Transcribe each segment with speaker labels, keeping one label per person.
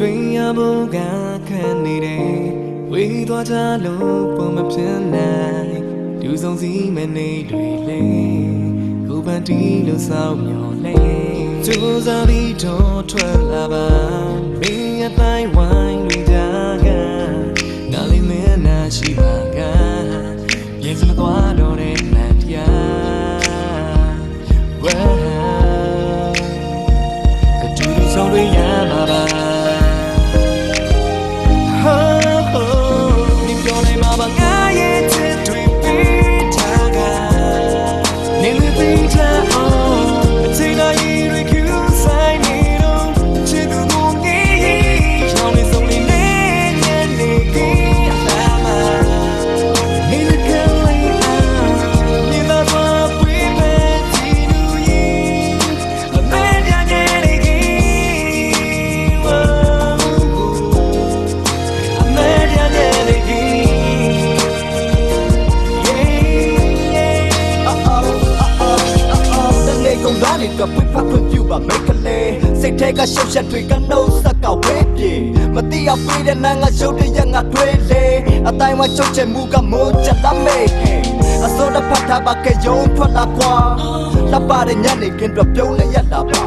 Speaker 1: တွေ့ရဖို့ကခံနေတယ်ဝေးသွားကြလို့ပုံမဖြစ်နိုင်ဒူဆုံးစီမနေတွေလေကိုပန်တီလို့စောင်းမျောလဲကျိုးစားပြီးတော့ထွက်လာပါမင်းရဲ့တိုင်းဝိုင်းတွေကြကငါလေးမင်းနာရှိပါကပြင်စမသွားတော့တဲ့မှန်တရားဝဲကတူဆုံးတွေရမှာပါကပွေဖတ်ဖွင့်ပြပါမိတ်ကလေးစိတ်ထဲကရှုပ်ရက်တွေကနှုတ်ဆက်ကဝဲပြေမတိအောင်ပြေးတဲ့လမ်းကရှုပ်တဲ့ရငါတွေးလေအတိုင်းဝချုပ်ချင်မှုကမိုးချက်တမေအစိုးရဖတ်ထားပါကယုံထွက်လာကွာလက်ပါတဲ့ညနေကင်းတော့ပြုံးလိုက်ရတာပါ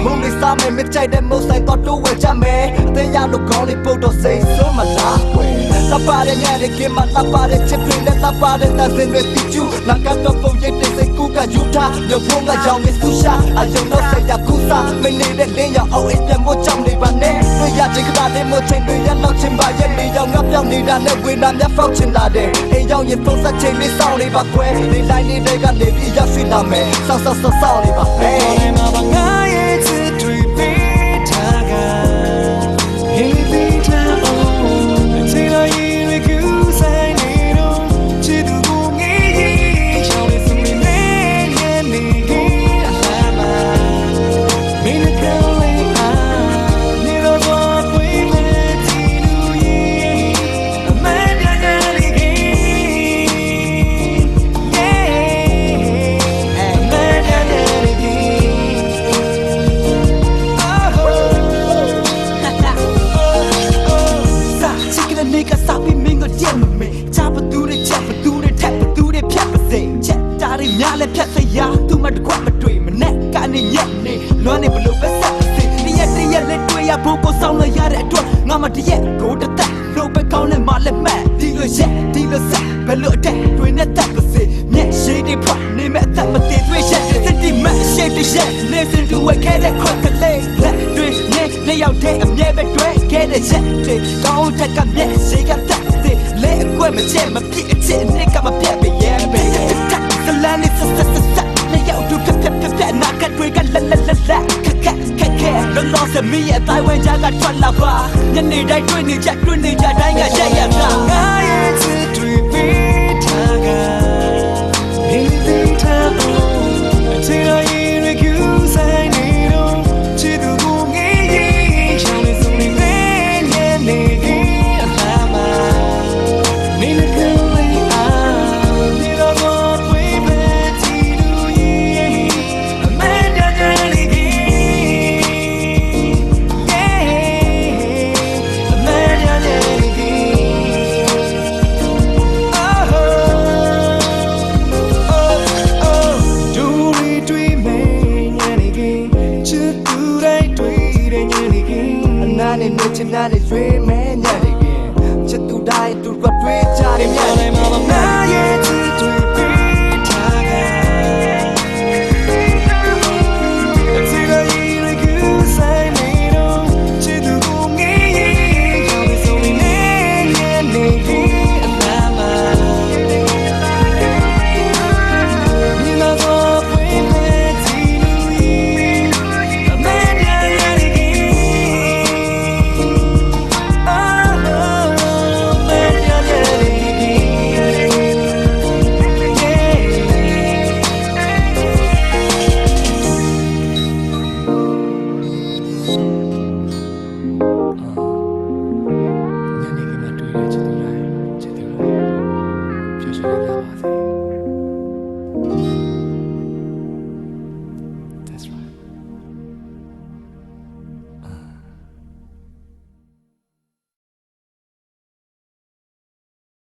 Speaker 1: မုန်းနေစားမယ်မကြိုက်တဲ့မုတ်ဆိုင်တော့တိုးဝဲကြမယ်အသေးရလို့ခေါင်းလေးပုတ်တော့စိတ်ဆိုးမလားကွယ်လက်ပါတဲ့ညနေကင်းမှာလက်ပါတဲ့ချစ်တွေနဲ့လက်ပါတဲ့တန်စင်တွေတီကျူလာကတော့ပုံရိပ်တဲ့စိတ်ကူးကယူထားမြို့ဖုံးကကြောင်နေဆူရှာအယုံတော့ဆက်ရကူစားမနေတဲ့လင်းရောက်အောင်အိမ်ပြန်ဖို့ကြောင်နေပါနဲ့တွေ့ရချင်ကတာတဲ့မချိန်တွေရလောက်ချင်ပါရဲ့နေရောက်ငါပြောင်းနေတာနဲ့ဝေနာမြဖောက်ချင်လာတဲ့အိမ်ရောက်ရင်ဖုန်းဆက်ချိန်လေးစောင့်နေပါကွယ်ဒီတိုင်းလေးတွေကနေပြီးရောက်ရှိလာမယ်စောင့်နေပါဟဲ့ငါရဲ့ချစ်တွေပေးထားကဟေးပေးထားအောင်ချစ်လိုက်ရင်ကူးဆိုင်နေတော့ချစ်သူကိုငေးရင်ချောင်းလေးစုံနေနေနေကြီးအလားမမင်းကလေးအားနေတော့ပွေးမဲ့ချီလူရင်အမေပြရလေးကြီးနေကစားပြီးမင်းကိုကြက်မမေချာပတူတွေချက်ပတူတွေထက်ပတူတွေဖြတ်ပါစေချက်တာတွေများလဲဖြတ်စရာသူမတကွမတွေ့မနဲ့ကနေညက်နေလွမ်းနေဘလို့ပဲဆက်ပါစေတရက်လက်တွေ့ရဖို့ကိုဆောင်လိုက်ရတဲ့အတွက်ငါမတရက်ကိုတသက်လို့ပဲကောင်းနေမှလည်းမှတ်ဒီလိုရက်ဒီလိုဆက်ဘလို့အတက်တွင်နဲ့တက်ပါစေမျက်ရှိတွေဖွာနေမဲ့အသက်မတည်တွေ့ရက်စတိမတ်ရှိတဲ့ရက် listen to what can that crack a leg လက်တွေနေရောက်တဲ့အမြဲပဲတွေ့ခဲ့တဲ့ရက်တွေကောင်းတက်ကမျက်ရှိကတက်စေလဲအကွက်မချက်မပြည့်အချက်နဲ့ကမပြတ်ပဲရဲ့ပဲကလန်နေဆက်နေရောက်သူဖြတ်နာကတွေကလက်ခက်လောစမီရဲ့တိုင်ဝမ်ကြားကထွက်လာပါညနေတိုင်းတွေ့နေကြတိုင်းကရက်ရတာငါရဲ့ချစ်တွေပေးထားကဟေးပေးထားအောင်ချစ်ရရင်ကူးဆိုင်နေတော့ချစ်သူကိုငေးရင်ချောင်းလေးစုံနေနေအလားမမင်းကလေးအားနေတော့ပွေးမဲ့ချီလူရင်အမေပြရလေးနာနေချင်နာနေရွေးမဲ